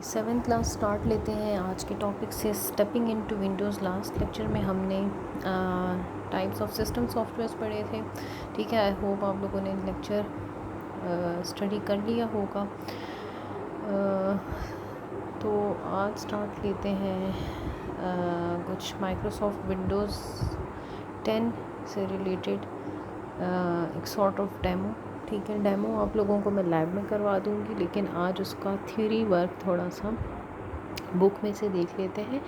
Seventh class start लेते हैं। आज के टॉपिक से stepping into Windows. Last lecture में हमने टाइप्स ऑफ सिस्टम सॉफ्टवेयर्स पढ़े थे। ठीक है, आई होप आप लोगों ने लेक्चर स्टडी कर लिया होगा। तो आज स्टार्ट लेते हैं कुछ माइक्रोसॉफ्ट विंडोज़ 10 से रिलेटेड एक सॉर्ट ऑफ डेमो। ठीक है, डेमो आप लोगों को मैं लैब में करवा दूंगी, लेकिन आज उसका थ्योरी वर्क थोड़ा सा बुक में से देख लेते हैं।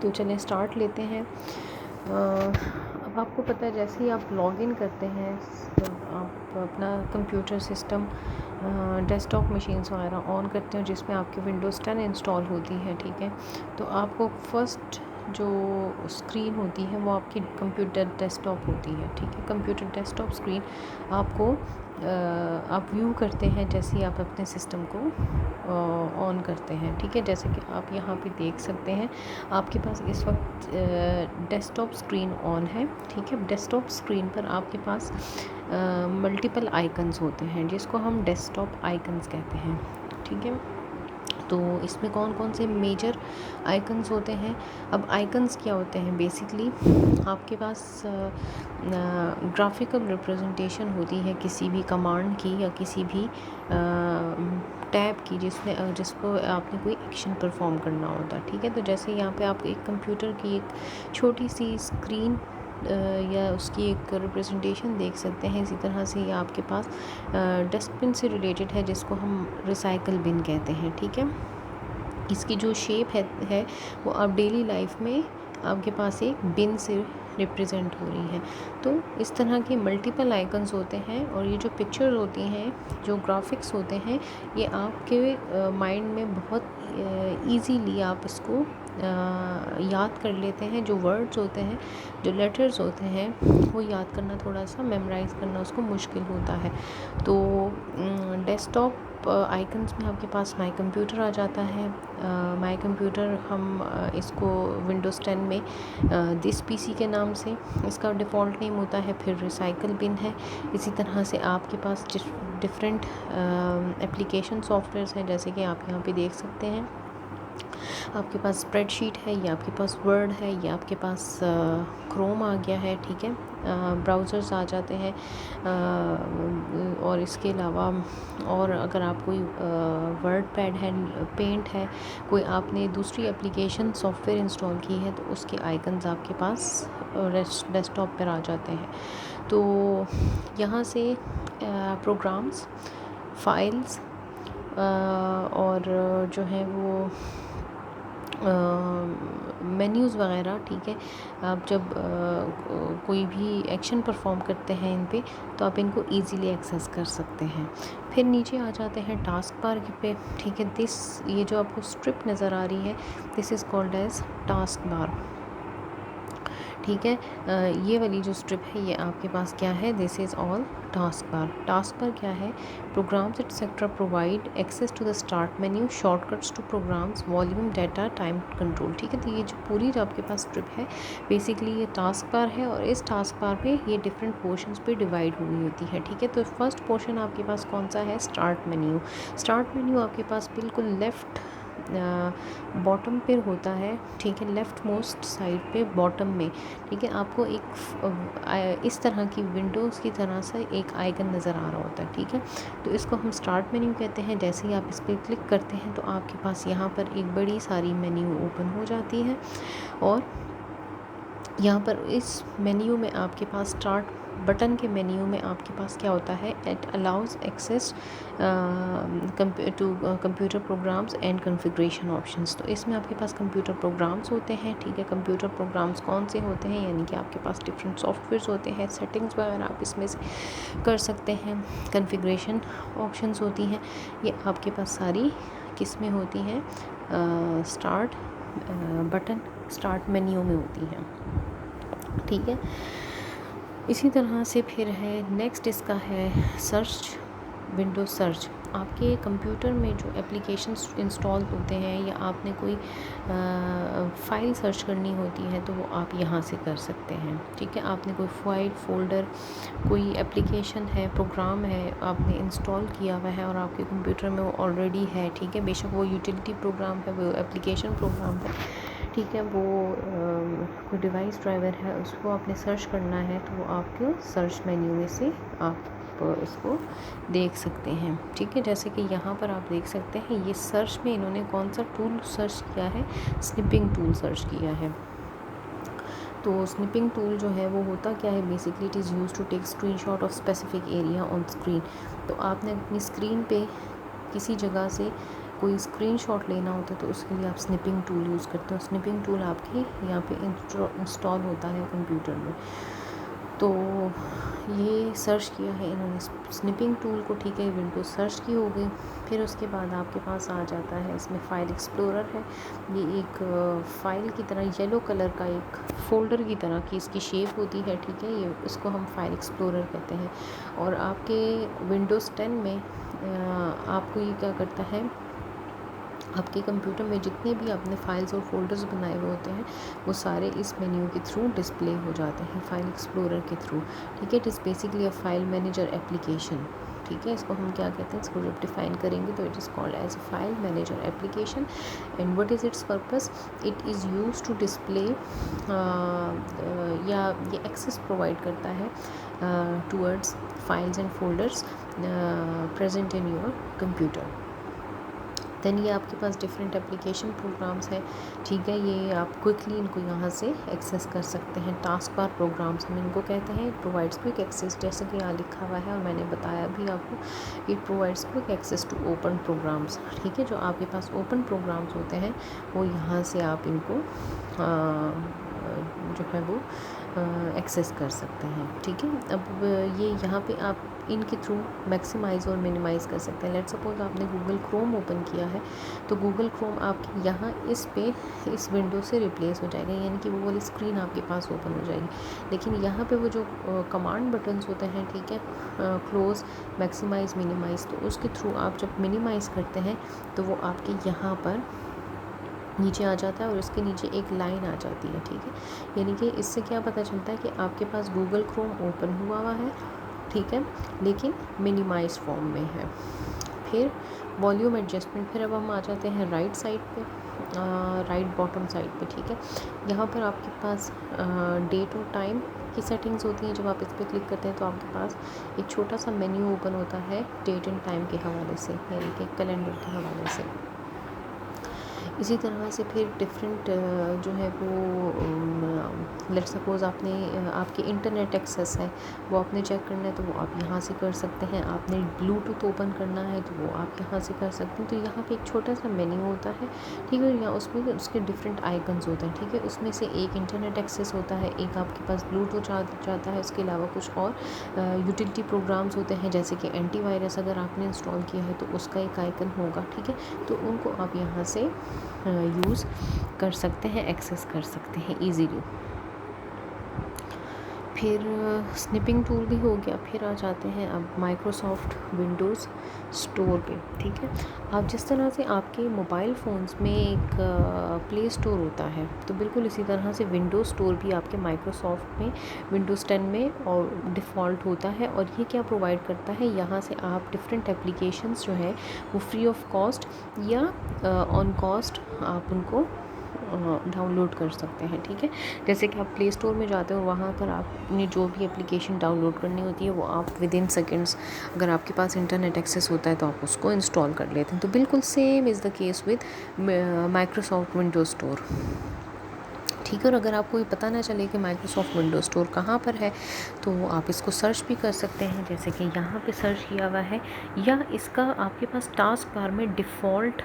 तो चलें स्टार्ट लेते हैं। अब आपको पता है, जैसे ही आप लॉगिन करते हैं आप अपना कंप्यूटर सिस्टम डेस्कटॉप मशीन्स वगैरह ऑन करते हैं जिसमें आपकी विंडोज़ 10 इंस्टॉल होती है। ठीक है, तो आपको फर्स्ट जो स्क्रीन होती है वो आपकी कंप्यूटर डेस्कटॉप होती है। ठीक है, कंप्यूटर डेस्कटॉप स्क्रीन आपको आप व्यू करते हैं जैसे ही आप अपने सिस्टम को ऑन करते हैं। ठीक है, जैसे कि आप यहाँ पे देख सकते हैं आपके पास इस वक्त डेस्कटॉप स्क्रीन ऑन है। ठीक है, डेस्कटॉप स्क्रीन पर आपके पास मल्टीपल आइकन्स होते हैं जिसको हम डेस्कटॉप आइकन्स कहते हैं। ठीक है, तो इसमें कौन कौन से मेजर आइकन्स होते हैं। अब आइकन्स क्या होते हैं, बेसिकली आपके पास ग्राफिकल रिप्रेजेंटेशन होती है किसी भी कमांड की या किसी भी टैब की जिसको आपने कोई एक्शन परफॉर्म करना होता है। ठीक है, तो जैसे यहाँ पे आप एक कंप्यूटर की एक छोटी सी स्क्रीन या उसकी एक रिप्रेजेंटेशन देख सकते हैं। इसी तरह से ये आपके पास डस्टबिन से रिलेटेड है जिसको हम रिसाइकल बिन कहते हैं। ठीक है, इसकी जो शेप है वो आप डेली लाइफ में आपके पास एक बिन से रिप्रेजेंट हो रही है। तो इस तरह के मल्टीपल आइकन्स होते हैं और ये जो पिक्चर होती हैं, जो ग्राफिक्स होते हैं, ये आपके माइंड में बहुत इजीली आप इसको याद कर लेते हैं। जो वर्ड्स होते हैं, जो लेटर्स होते हैं, वो याद करना थोड़ा सा मेमोराइज़ करना उसको मुश्किल होता है। तो डेस्कटॉप आइकन्स में आपके पास माई कंप्यूटर आ जाता है। माई कंप्यूटर हम इसको विंडोज़ 10 में दिस पीसी के नाम से इसका डिफ़ॉल्ट नेम होता है। फिर रिसाइकल बिन है। इसी तरह से आपके पास डिफरेंट एप्लीकेशन सॉफ्टवेयर्स हैं, जैसे कि आप यहाँ पे देख सकते हैं। आपके पास स्प्रेडशीट है, या आपके पास वर्ड है, या आपके पास क्रोम आ गया है। ठीक है, ब्राउज़र्स आ जाते हैं। और इसके अलावा और अगर आप कोई वर्ड पैड है, पेंट है, कोई आपने दूसरी एप्लीकेशन सॉफ्टवेयर इंस्टॉल की है, तो उसके आइकन्स आपके पास डेस्कटॉप पर आ जाते हैं। तो यहाँ से प्रोग्राम्स, फाइल्स और जो है वो मेन्यूज़ वगैरह। ठीक है, आप जब कोई भी एक्शन परफॉर्म करते हैं इन पे, तो आप इनको इजीली एक्सेस कर सकते हैं। फिर नीचे आ जाते हैं टास्क बार पे। ठीक है, ये जो आपको स्ट्रिप नज़र आ रही है, this is called as taskbar. ठीक है, ये वाली जो स्ट्रिप है ये आपके पास क्या है, this is all taskbar. Taskbar क्या है, programs etcetera provide access to the start menu, shortcuts to programs, volume, data, time control. ठीक है, तो ये जो पूरी जो आपके पास स्ट्रिप है, बेसिकली ये टास्क बार है और इस टास्क बार पे ये डिफरेंट पोर्शंस पे डिवाइड हुई होती है। ठीक है, तो फर्स्ट पोर्शन आपके पास कौन सा है, स्टार्ट मेन्यू। स्टार्ट मेन्यू आपके पास बिल्कुल लेफ़्ट बॉटम पे होता है। ठीक है, लेफ़्ट मोस्ट साइड पे बॉटम में। ठीक है, आपको एक इस तरह की विंडोज़ की तरह से एक आइकन नज़र आ रहा होता है। ठीक है, तो इसको हम स्टार्ट मेन्यू कहते हैं। जैसे ही आप इस पर क्लिक करते हैं तो आपके पास यहाँ पर एक बड़ी सारी मेन्यू ओपन हो जाती है और यहाँ पर इस मेन्यू में आपके पास स्टार्ट बटन के मेन्यू में आपके पास क्या होता है, it allows access to computer programs and configuration options. तो इसमें आपके पास कंप्यूटर प्रोग्राम्स होते हैं। ठीक है, कंप्यूटर प्रोग्राम्स कौन से होते हैं, यानी कि आपके पास डिफरेंट सॉफ्टवेयर्स होते हैं, सेटिंग्स वगैरह आप इसमें से कर सकते हैं। कॉन्फ़िगरेशन ऑप्शंस होती हैं, ये आपके पास सारी किस में होती हैं, स्टार्ट बटन स्टार्ट मेन्यू में होती हैं। ठीक है, इसी तरह से फिर है नेक्स्ट इसका है सर्च, विंडो सर्च। आपके कंप्यूटर में जो एप्लीकेशंस इंस्टॉल होते हैं या आपने कोई फ़ाइल सर्च करनी होती है तो वो आप यहाँ से कर सकते हैं, ठीक है। आपने कोई फाइल, फ़ोल्डर, कोई एप्लीकेशन है, प्रोग्राम है, आपने इंस्टॉल किया हुआ है और आपके कंप्यूटर में वो ऑलरेडी है, ठीक है। बेशक वो यूटिलिटी प्रोग्राम है, वो एप्लीकेशन प्रोग्राम है, ठीक है। वो कोई डिवाइस ड्राइवर है, उसको आपने सर्च करना है तो वो आपके सर्च मेन्यू में से आप इसको देख सकते हैं, ठीक है। जैसे कि यहाँ पर आप देख सकते हैं ये सर्च में इन्होंने कौन सा टूल सर्च किया है, स्निपिंग टूल सर्च किया है। तो स्निपिंग टूल जो है वो होता क्या है, basically it is use to take screenshot of specific area on screen. तो आपने अपनी स्क्रीन पे किसी जगह से कोई स्क्रीनशॉट लेना होता है तो उसके लिए आप स्निपिंग टूल यूज़ करते हो। स्निपिंग टूल आपके यहाँ पे इंस्टॉल होता है कंप्यूटर में। तो ये सर्च किया है इन्होंने स्निपिंग टूल को, ठीक है। विंडोज सर्च की हो गई, फिर उसके बाद आपके पास आ जाता है इसमें फ़ाइल एक्सप्लोरर है। ये एक फ़ाइल की तरह येलो कलर का एक फ़ोल्डर की तरह की इसकी शेप होती है, ठीक है। ये इसको हम फ़ाइल एक्सप्लोरर कहते हैं। और आपके विंडोज़ 10 में आपको ये क्या करता है, आपके कंप्यूटर में जितने भी आपने फाइल्स और फोल्डर्स बनाए हुए होते हैं वो सारे इस मेन्यू के थ्रू डिस्प्ले हो जाते हैं, फाइल एक्सप्लोरर के थ्रू, ठीक है। It is basically a file manager application, ठीक है। इसको हम क्या कहते हैं, इसको जब डिफाइन करेंगे तो it is called as a file manager application. And what is its purpose, it is use to display या ये एक्सेस प्रोवाइड करता है towards files and folders present in your computer. Then ये आपके पास डिफरेंट एप्लीकेशन प्रोग्राम्स हैं, ठीक है। ये आप क्विकली इनको यहाँ से एक्सेस कर सकते हैं। टास्क बार प्रोग्राम्स हम इनको कहते हैं। इट प्रोवाइड्स क्विक एक्सेस, जैसे कि यहाँ लिखा हुआ है और मैंने बताया भी आपको, it provides quick access to open programs, ठीक है। जो आपके पास ओपन प्रोग्राम्स होते हैं वो यहाँ से आप इनको जो है वो एक्सेस कर सकते हैं, ठीक है। अब ये यहाँ पे आप इनके थ्रू मैक्सिमाइज़ और मिनिमाइज़ कर सकते हैं। लेट्स सपोज आपने गूगल क्रोम ओपन किया है तो गूगल क्रोम आपके यहाँ इस विंडो से रिप्लेस हो जाएगा, यानी कि वो वाली स्क्रीन आपके पास ओपन हो जाएगी। लेकिन यहाँ पे वो जो कमांड बटन्स होते हैं, ठीक है, क्लोज़, मैक्सिमाइज़, मिनिमाइज़, तो उसके थ्रू आप जब मिनिमाइज़ करते हैं तो वो आपके यहाँ पर नीचे आ जाता है और उसके नीचे एक लाइन आ जाती है, ठीक है। यानी कि इससे क्या पता चलता है कि आपके पास गूगल क्रोम ओपन हुआ है, ठीक है, लेकिन मिनिमाइज फॉर्म में है। फिर वॉल्यूम एडजस्टमेंट, फिर अब हम आ जाते हैं राइट साइड पे, राइट बॉटम साइड पे, ठीक है। यहाँ पर आपके पास डेट और टाइम की सेटिंग्स होती हैं। जब आप इस पर क्लिक करते हैं तो आपके पास एक छोटा सा मेन्यू ओपन होता है डेट एंड टाइम के हवाले से, यानी कि कैलेंडर के हवाले से। इसी तरह से फिर डिफरेंट जो है वो लेट्स सपोज़ आपने आपके इंटरनेट एक्सेस है वो आपने चेक करना है तो वो आप यहाँ से कर सकते हैं। आपने ब्लूटूथ ओपन करना है तो वो आप यहाँ से कर सकते हैं। तो यहाँ पे एक छोटा सा मेन्यू होता है, ठीक है। यहाँ उसमें उसके डिफरेंट आइकन्स होते हैं, ठीक है। उसमें से एक इंटरनेट एक्सेस होता है, एक आपके पास ब्लूटूथ जाता है। इसके अलावा कुछ और यूटिलिटी प्रोग्राम्स होते हैं, जैसे कि एंटीवायरस अगर आपने इंस्टॉल किया है तो उसका एक आइकन होगा, ठीक है। तो उनको आप यहाँ से यूज़ कर सकते हैं, एक्सेस कर सकते हैं ईज़िली। फिर स्निपिंग टूल भी हो गया। फिर आ जाते हैं अब माइक्रोसॉफ्ट विंडोज़ स्टोर पे, ठीक है। आप जिस तरह से आपके मोबाइल फ़ोन्स में एक प्ले स्टोर होता है तो बिल्कुल इसी तरह से विंडोज़ स्टोर भी आपके माइक्रोसॉफ्ट में विंडोज़ 10 में और डिफ़ॉल्ट होता है। और ये क्या प्रोवाइड करता है, यहाँ से आप डिफरेंट एप्लीकेशंस जो है वो फ्री ऑफ कॉस्ट या ऑन कॉस्ट आप उनको डाउनलोड कर सकते हैं, ठीक है। जैसे कि आप प्ले स्टोर में जाते हो, वहाँ पर आपने जो भी एप्लीकेशन डाउनलोड करनी होती है वो आप विद इन सेकेंड्स, अगर आपके पास इंटरनेट एक्सेस होता है तो आप उसको इंस्टॉल कर लेते हैं। तो बिल्कुल same is the case with Microsoft Windows store, ठीक है। और अगर आपको ये पता ना चले कि माइक्रोसॉफ्ट विंडोज़ स्टोर कहाँ पर है तो आप इसको सर्च भी कर सकते हैं, जैसे कि यहाँ पे सर्च किया हुआ है, या इसका आपके पास टास्क बार में डिफ़ॉल्ट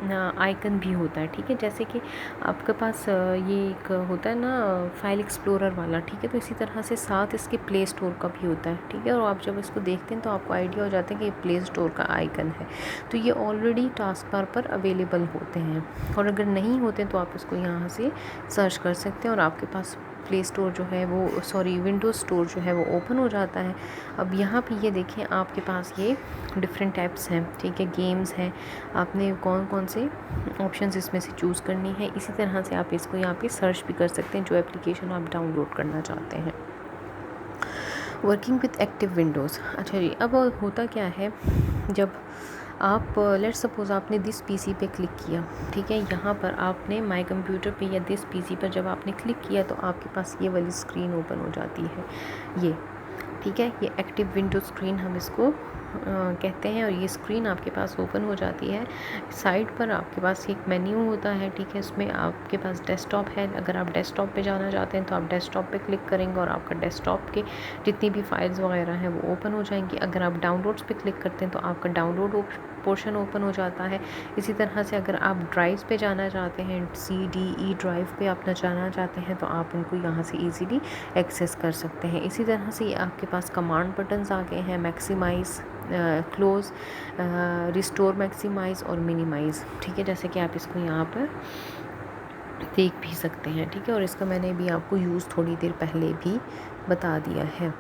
आइकन भी होता है, ठीक है। जैसे कि आपके पास ये एक होता है ना फाइल एक्सप्लोरर वाला, ठीक है। तो इसी तरह से साथ इसके प्ले स्टोर का भी होता है, ठीक है। और आप जब इसको देखते हैं तो आपको आइडिया हो जाता है कि ये प्ले स्टोर का आइकन है। तो ये ऑलरेडी टास्क बार पर अवेलेबल होते हैं, और अगर नहीं होते तो आप इसको यहाँ से सर्च कर सकते हैं और आपके पास प्ले स्टोर जो है वो विंडोज़ स्टोर जो है वो ओपन हो जाता है। अब यहाँ पे ये देखें आपके पास ये डिफरेंट टैब्स हैं, ठीक है, गेम्स हैं, आपने कौन कौन से ऑप्शंस इसमें से चूज़ करनी है। इसी तरह से आप इसको यहाँ पे सर्च भी कर सकते हैं जो एप्लीकेशन आप डाउनलोड करना चाहते हैं। Working with active Windows. अच्छा जी, अब होता क्या है, जब आप लेट्स सपोज़ आपने दिस पीसी पे क्लिक किया, ठीक है, यहाँ पर आपने माय कंप्यूटर पे या दिस पीसी पर जब आपने क्लिक किया तो आपके पास ये वाली स्क्रीन ओपन हो जाती है, ये, ठीक है, ये एक्टिव विंडो स्क्रीन हम इसको कहते हैं। और ये स्क्रीन आपके पास ओपन हो जाती है। साइड पर आपके पास एक मेन्यू होता है, ठीक है, इसमें आपके पास डेस्कटॉप है। अगर आप डेस्कटॉप पे जाना चाहते हैं तो आप डेस्कटॉप पे क्लिक करेंगे और आपका डेस्कटॉप के जितनी भी फाइल्स वगैरह हैं वो ओपन हो जाएंगी। अगर आप डाउनलोड्स पे क्लिक करते हैं तो आपका डाउनलोड पोर्शन ओपन हो जाता है। इसी तरह से अगर आप ड्राइव्स पे जाना चाहते हैं, CDE ड्राइव पे अपना जाना चाहते हैं तो आप उनको यहाँ से इजीली एक्सेस कर सकते हैं। इसी तरह से आपके पास कमांड बटन्स आ गए हैं, मैक्सिमाइज़, क्लोज़, रिस्टोर, मैक्सिमाइज़ और मिनिमाइज़, ठीक है, जैसे कि आप इसको यहाँ पर देख भी सकते हैं, ठीक है। और इसका मैंने भी आपको यूज़ थोड़ी देर पहले भी बता दिया है।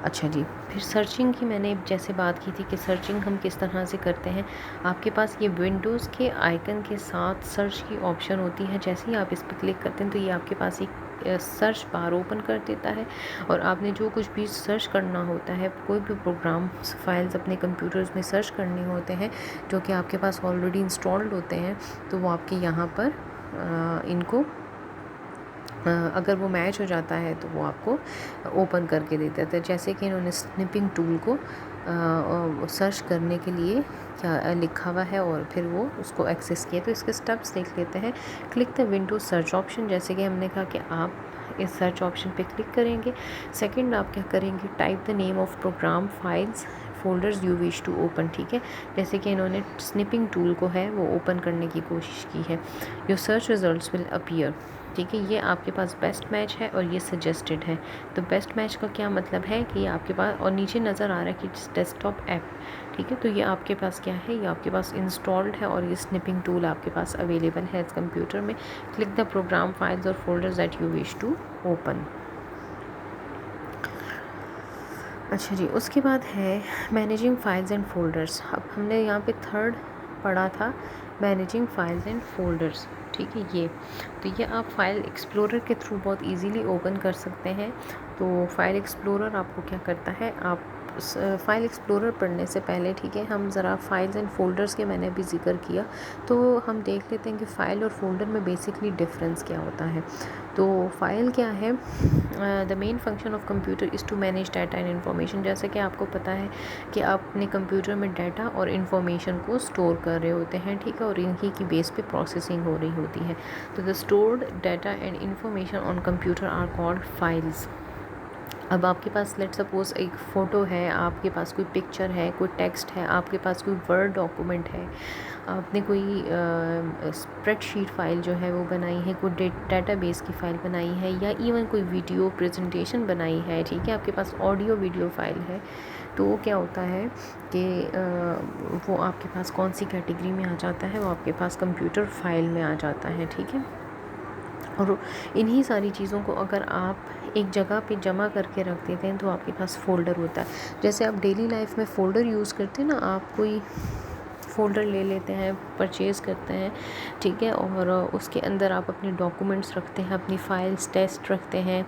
अच्छा जी, फिर सर्चिंग की मैंने जैसे बात की थी कि सर्चिंग हम किस तरह से करते हैं। आपके पास ये विंडोज़ के आइकन के साथ सर्च की ऑप्शन होती है। जैसे ही आप इस पर क्लिक करते हैं तो ये आपके पास एक सर्च बार ओपन कर देता है और आपने जो कुछ भी सर्च करना होता है, कोई भी प्रोग्राम फाइल्स अपने कंप्यूटर्स में सर्च करने होते हैं जो कि आपके पास ऑलरेडी इंस्टॉल्ड होते हैं, तो वो आपके यहाँ पर इनको अगर वो मैच हो जाता है तो वो आपको ओपन करके दे देता है। जैसे कि इन्होंने स्निपिंग टूल को सर्च करने के लिए क्या लिखा हुआ है और फिर वो उसको एक्सेस किया, तो इसके स्टेप्स देख लेते हैं। Click the window search option, जैसे कि हमने कहा कि आप इस सर्च ऑप्शन पे क्लिक करेंगे। सेकंड आप क्या करेंगे, type the name of program, files, folders you wish to open, ठीक है, जैसे कि इन्होंने स्निपिंग टूल को है वो ओपन करने की कोशिश की है। Your search results will appear, ठीक है, ये आपके पास बेस्ट मैच है और ये सजेस्टेड है। तो बेस्ट मैच का क्या मतलब है कि ये आपके पास, और नीचे नज़र आ रहा है कि डेस्कटॉप ऐप, ठीक है, तो ये आपके पास क्या है, ये आपके पास इंस्टॉल्ड है और ये स्निपिंग टूल आपके पास अवेलेबल है इस कंप्यूटर में। क्लिक द प्रोग्राम, फाइल्स और folders that you wish to open. अच्छा जी, उसके बाद है मैनेजिंग फाइल्स एंड फोल्डर्स। अब हमने यहाँ पे थर्ड पढ़ा था मैनेजिंग फाइल्स एंड फोल्डर्स, ठीक है, ये तो ये आप फाइल एक्सप्लोरर के थ्रू बहुत इजीली ओपन कर सकते हैं। तो फाइल एक्सप्लोरर आपको क्या करता है, आप फाइल एक्सप्लोरर पढ़ने से पहले, ठीक है, हम ज़रा फाइल्स एंड फोल्डर्स के मैंने भी जिक्र किया, तो हम देख लेते हैं कि फ़ाइल और फोल्डर में बेसिकली डिफरेंस क्या होता है। तो फाइल क्या है, the main function of computer is to manage data and information. जैसे कि आपको पता है कि आप अपने कंप्यूटर में डाटा और इन्फॉर्मेशन को स्टोर कर रहे होते हैं, ठीक है, और इन्हीं की बेस पे प्रोसेसिंग हो रही होती है। तो the stored data and information on computer are called files. अब आपके पास लेट सपोज़ एक फ़ोटो है, आपके पास कोई पिक्चर है, कोई टेक्स्ट है, आपके पास कोई वर्ड डॉक्यूमेंट है, आपने कोई स्प्रेडशीट फ़ाइल जो है वो बनाई है, कोई डेटाबेस की फ़ाइल बनाई है, या इवन कोई वीडियो प्रेजेंटेशन बनाई है, ठीक है, आपके पास ऑडियो वीडियो फ़ाइल है, तो क्या होता है कि वो आपके पास कौन सी कैटेगरी में आ जाता है, वो आपके पास कंप्यूटर फ़ाइल में आ जाता है, ठीक है। और इन्हीं सारी चीज़ों को अगर आप एक जगह पे जमा करके रख देते हैं तो आपके पास फ़ोल्डर होता है। जैसे आप डेली लाइफ में फ़ोल्डर यूज़ करते हैं ना, आप कोई फ़ोल्डर ले लेते हैं, परचेज़ करते हैं, ठीक है, और उसके अंदर आप अपने डॉक्यूमेंट्स रखते हैं, अपनी फ़ाइल्स, टेस्ट रखते हैं,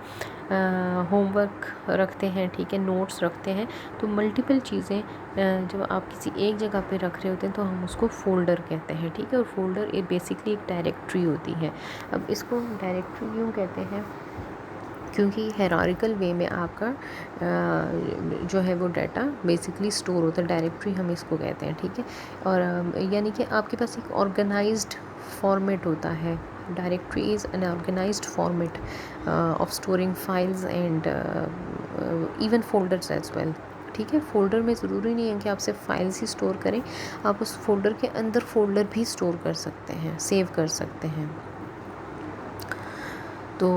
होमवर्क रखते हैं, ठीक है, नोट्स रखते हैं। तो मल्टीपल चीज़ें जब आप किसी एक जगह पे रख रहे होते हैं तो हम उसको फ़ोल्डर कहते हैं, ठीक है। और फ़ोल्डर एक बेसिकली एक डायरेक्टरी होती है। अब इसको डायरेक्टरी क्यों कहते हैं, क्योंकि हायरार्किकल वे में आपका जो है वो डाटा बेसिकली स्टोर होता है, डायरेक्टरी हम इसको कहते हैं, ठीक है। और यानी कि आपके पास एक ऑर्गेनाइज्ड फॉर्मेट होता है। Directory is an organised format of storing files and even folders as well, ठीक है। फ़ोल्डर में ज़रूरी नहीं है कि आप सिर्फ फाइल्स ही स्टोर करें, आप उस फोल्डर के अंदर फ़ोल्डर भी स्टोर कर सकते हैं, सेव कर सकते हैं। तो